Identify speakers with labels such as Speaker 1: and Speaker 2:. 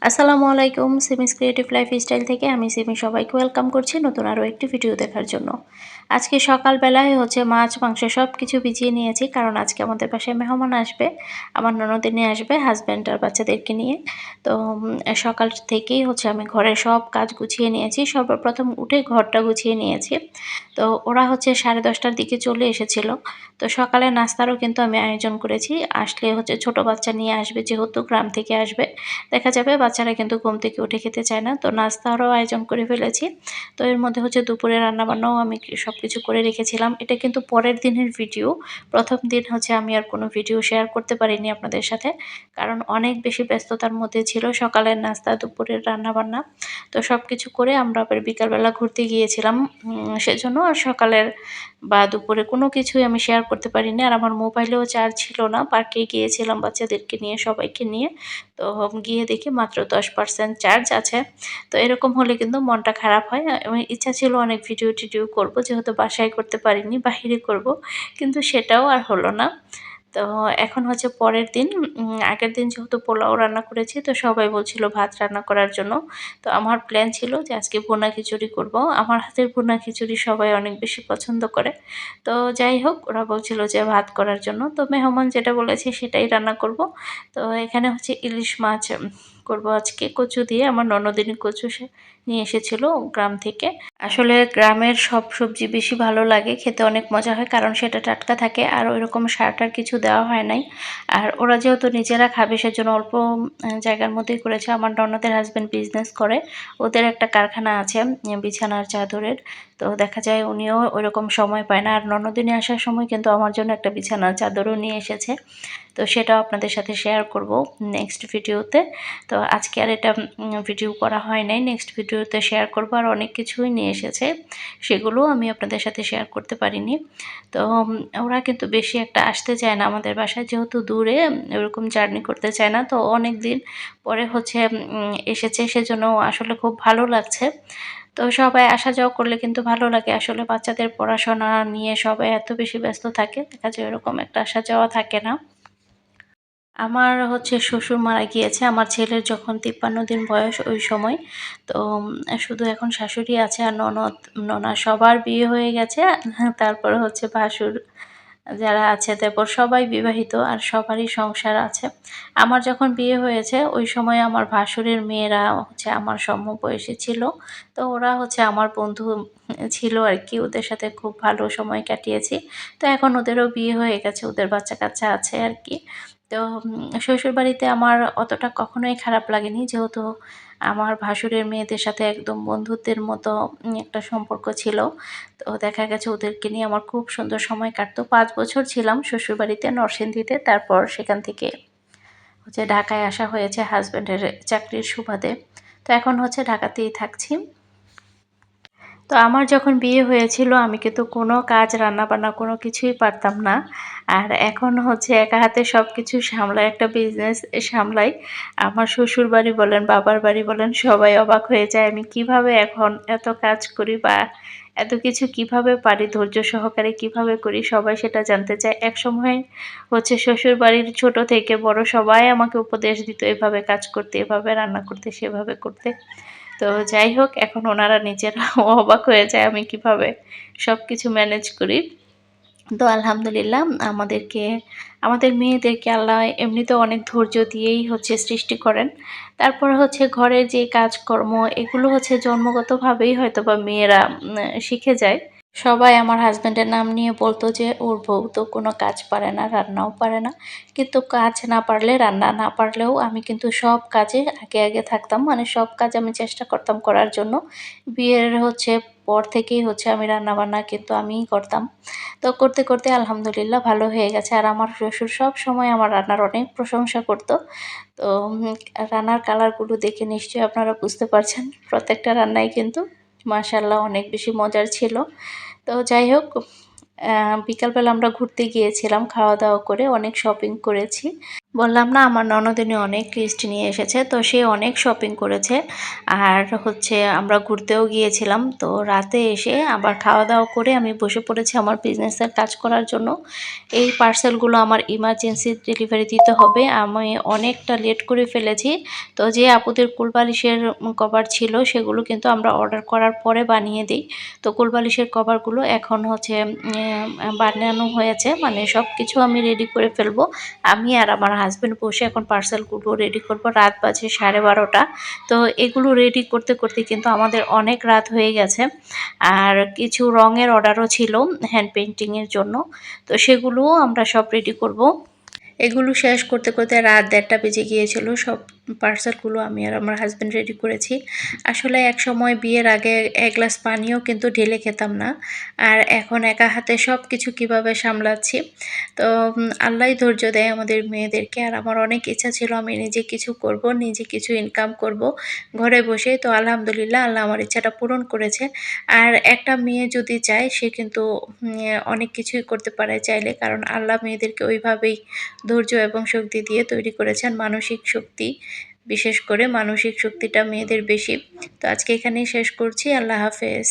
Speaker 1: আসসালামু আলাইকুম। সিমিস creative lifestyle থেকে আমি সিমি সবাইকে ওয়েলকাম করছি নতুন আরও একটি ভিডিও দেখার জন্য। আজকে সকালবেলায় মাছ মাংস সব কিছু ভিজিয়ে নিয়েছি, কারণ আজকে আমাদের বাসায় মেহমান আসবে। আমার ননদিনী আসবে হাজব্যান্ড আর বাচ্চাদেরকে নিয়ে। তো সকাল থেকেই আমি ঘরের সব কাজ গুছিয়ে নিয়েছি। সর্বপ্রথম উঠে ঘরটা গুছিয়ে নিয়েছি। তো ওরা 10:30টার দিকে চলে এসেছিল। তো সকালে নাস্তারও কিন্তু আমি আয়োজন করেছি। আসলে ছোট বাচ্চা নিয়ে আসবে, যেহেতু গ্রাম থেকে আসবে। দেখা যাবে বাচ্চারা কিন্তু ঘুম থেকে উঠে খেতে চায় না, তো নাস্তারও আয়োজন করে ফেলেছি। তো এর মধ্যে দুপুরে রান্নাবান্নাও আমি সবকিছু করে রেখেছিলাম। এটা কিন্তু পরের দিনের ভিডিও। প্রথম দিন আমি আর কোনো ভিডিও শেয়ার করতে পারিনি আপনাদের সাথে, কারণ অনেক বেশি ব্যস্ততার মধ্যে ছিল সকালের নাস্তা, দুপুরের রান্নাবান্না। তো সবকিছু করে আমরা আবার বিকালবেলা ঘুরতে গিয়েছিলাম। সেজন্য আর সকালের বা দুপুরে কোনো কিছুই আমি শেয়ার করতে পারিনি। আর আমার মোবাইলেও চার্জ ছিল না। পার্কে গিয়েছিলাম বাচ্চাদেরকে নিয়ে, সবাইকে নিয়ে। তো গিয়ে দেখি মাত্র 10% চার্জ আছে। তো এরকম হলে কিন্তু মনটা খারাপ হয়। আমার ইচ্ছা ছিল অনেক ভিডিও টিডিও করব, যেহেতু বাসায় করতে পারিনি, বাহিরে করব, কিন্তু সেটাও আর হলো না। তো এখন পরের দিন, আগের দিন যেহেতু পোলাও রান্না করেছি, তো সবাই বলছিল ভাত রান্না করার জন্য। তো আমার প্ল্যান ছিল যে আজকে ভুনা খিচুড়ি করব। আমার হাতের ভুনা খিচুড়ি সবাই অনেক বেশি পছন্দ করে। তো যাই হোক, ওরা বলছিল যে ভাত করার জন্য, তো মেহমান যেটা বলেছে সেটাই রান্না করব। তো এখানে ইলিশ মাছ করব আজকে, কচু দিয়ে। আমার ননদিনী কচু সে নিয়ে এসেছিল গ্রাম থেকে। আসলে গ্রামের সব সবজি বেশি ভালো লাগে, খেতে অনেক মজা হয়, কারণ সেটা টাটকা থাকে আর ওইরকম সার টার কিছু দেওয়া হয় নাই। আর ওরা যেহেতু নিজেরা খাবে, সেজন্য অল্প জায়গার মধ্যেই করেছে। আমার ননদের হাজব্যান্ড বিজনেস করে, ওদের একটা কারখানা আছে বিছানার চাদরের। তো দেখা যায় উনিও ওইরকম সময় পায় না। আর ননদিনী আসার সময় কিন্তু আমার জন্য একটা বিছানার চাদরও নিয়ে এসেছে। তো সেটাও আপনাদের সাথে শেয়ার করব নেক্সট ভিডিওতে। তো আজকে আর এটা ভিডিও করা হয় নাই, নেক্সট ভিডিওতে শেয়ার করব। আর অনেক কিছুই নিয়ে এসেছে, সেগুলো আমি আপনাদের সাথে শেয়ার করতে পারিনি। তো ওরা কিন্তু বেশি একটা আসতে চায় না আমাদের বাসায়, যেহেতু দূরে, ওরকম জার্নি করতে চায় না। তো অনেক দিন পরে এসেছে, সেজন্য আসলে খুব ভালো লাগছে। তো সবাই আসা যাওয়া করলে কিন্তু ভালো লাগে। আসলে বাচ্চাদের পড়াশোনা নিয়ে সবাই এত বেশি ব্যস্ত থাকে, দেখা যায় এরকম একটা আসা যাওয়া থাকে না। আমার শ্বশুর মারা গিয়েছে আমার ছেলের যখন 53 দিন বয়স, ওই সময়। তো শুধু এখন শাশুড়ি আছে, আর ননদ ননা সবার বিয়ে হয়ে গেছে। তারপরে ভাসুর যারা আছে, তারপর সবাই বিবাহিত, আর সবারই সংসার আছে। আমার যখন বিয়ে হয়েছে ওই সময় আমার ভাসুরের মেয়েরা আমার সমবয়সী ছিল। তো ওরা আমার বন্ধু ছিল আর কি, ওদের সাথে খুব ভালো সময় কাটিয়েছি। তো এখন ওদেরও বিয়ে হয়ে গেছে, ওদের বাচ্চা কাচ্চা আছে আর কি। তো শ্বশুরবাড়িতে আমার অতটা কখনোই খারাপ লাগেনি, যেহেতু আমার ভাসুরের মেয়েদের সাথে একদম বন্ধুত্বের মতো একটা সম্পর্ক ছিল। তো দেখা গেছে ওদেরকে নিয়ে আমার খুব সুন্দর সময় কাটতো। 5 বছর ছিলাম শ্বশুরবাড়িতে নরসিংদীতে, তারপর সেখান থেকে ঢাকায় আসা হয়েছে হাজব্যান্ডের চাকরির সুবাদে। তো এখন ঢাকাতেই থাকছি। তো আমার যখন বিয়ে হয়েছিল আমি কিন্তু কোনো কাজ রান্নাবান্না কোনো কিছুই পারতাম না। আর এখন একা হাতে সব কিছু সামলাই, একটা বিজনেস সামলাই। আমার শ্বশুরবাড়ি বলেন, বাবার বাড়ি বলেন, সবাই অবাক হয়ে যায় আমি কিভাবে এখন এত কাজ করি, বা এত কিছু কিভাবে পারি, ধৈর্য সহকারে কিভাবে করি, সবাই সেটা জানতে চায়। একসময় শ্বশুরবাড়ির ছোট থেকে বড় সবাই আমাকে উপদেশ দিত এভাবে কাজ করতে, এভাবে রান্না করতে, সেভাবে করতে। তো যাই হোক, এখন ওনারা নিজেরাও অবাক হয়ে যায় আমি কিভাবে সবকিছু ম্যানেজ করি। তো আলহামদুলিল্লাহ, আমাদের মেয়েদেরকে আল্লাহ এমনিতেও অনেক ধৈর্য দিয়েই সৃষ্টি করেন। তারপরে ঘরের যে কাজকর্ম, এগুলো জন্মগতভাবেই হয়তোবা মেয়েরা শিখে যায়। সবাই আমার হাজব্যান্ডের নাম নিয়ে বলতো যে ওর বউ তো কোনো কাজ পারে না, রান্নাও পারে না। কিন্তু কাজ না পারলে, রান্না না পারলেও আমি কিন্তু সব কাজে আগে আগে থাকতাম, মানে সব কাজ আমি চেষ্টা করতাম করার জন্য। বিয়ের পর থেকেই আমি রান্নাবান্না কিন্তু আমিই করতাম। তো করতে করতে আলহামদুলিল্লাহ ভালো হয়ে গেছে। আর আমার শ্বশুর সব সময় আমার রান্নার অনেক প্রশংসা করতো। তো রান্নার কালারগুলো দেখে নিশ্চয়ই আপনারা বুঝতে পারছেন, প্রত্যেকটা রান্নাই কিন্তু মাশাআল্লাহ অনেক বেশি মজার ছিল। তো যাই হোক, বিকালবেলা আমরা ঘুরতে গিয়েছিলাম, খাওয়া দাওয়া করে অনেক শপিং করেছি। বললাম না আমার ননদিনী অনেক লিস্ট নিয়ে এসেছে, তো সে অনেক শপিং করেছে। আর হচ্ছে আমরা ঘুরতেও গিয়েছিলাম, তো রাতে এসে আবার খাওয়া দাওয়া করে আমি বসে পড়েছি আমার বিজনেসের কাজ করার জন্য। এই পার্সেলগুলো আমার ইমার্জেন্সি ডেলিভারি দিতে হবে, আমি অনেকটা লেট করে ফেলেছি। তো যে আপুদের কুলবালিশের কভার ছিল সেগুলো কিন্তু আমরা অর্ডার করার পরে বানিয়ে দিই। তো কুলবালিশের কভারগুলো এখন হচ্ছে বানানো হয়েছে, মানে সব কিছু আমি রেডি করে ফেলবো। আমি আর আমার হাজব্যান্ড বসে এখন পার্সেলগুলো রেডি করব। রাত বাজে 12:30। তো এগুলো রেডি করতে করতে কিন্তু আমাদের অনেক রাত হয়ে গেছে। আর কিছু রঙের অর্ডারও ছিল হ্যান্ড পেইন্টিংয়ের জন্য, তো সেগুলোও আমরা সব রেডি করব। এগুলো শেষ করতে করতে রাত 1:30 বেজে গিয়েছিল। সব পার্সেলগুলো আমি আর আমার হাজব্যান্ড রেডি করেছি। আসলে একসময় বিয়ের আগে এক গ্লাস পানিও কিন্তু ঢেলে খেতাম না, আর এখন একা হাতে সব কিছু কীভাবে সামলাচ্ছি। তো আল্লাহই ধৈর্য দেয় আমাদের মেয়েদেরকে। আর আমার অনেক ইচ্ছা ছিল আমি নিজে কিছু করব, নিজে কিছু ইনকাম করব ঘরে বসে। তো আলহামদুলিল্লাহ আল্লাহ আমার ইচ্ছাটা পূরণ করেছে। আর একটা মেয়ে যদি চায় সে কিন্তু অনেক কিছুই করতে পারে চাইলে, কারণ আল্লাহ মেয়েদেরকে ওইভাবেই ধৈর্য এবং শক্তি দিয়ে তৈরি করেছেন। মানসিক শক্তি, বিশেষ করে মানসিক শক্তিটা মেয়েদের বেশি। তো আজকে এখানেই শেষ করছি। আল্লাহ হাফেজ।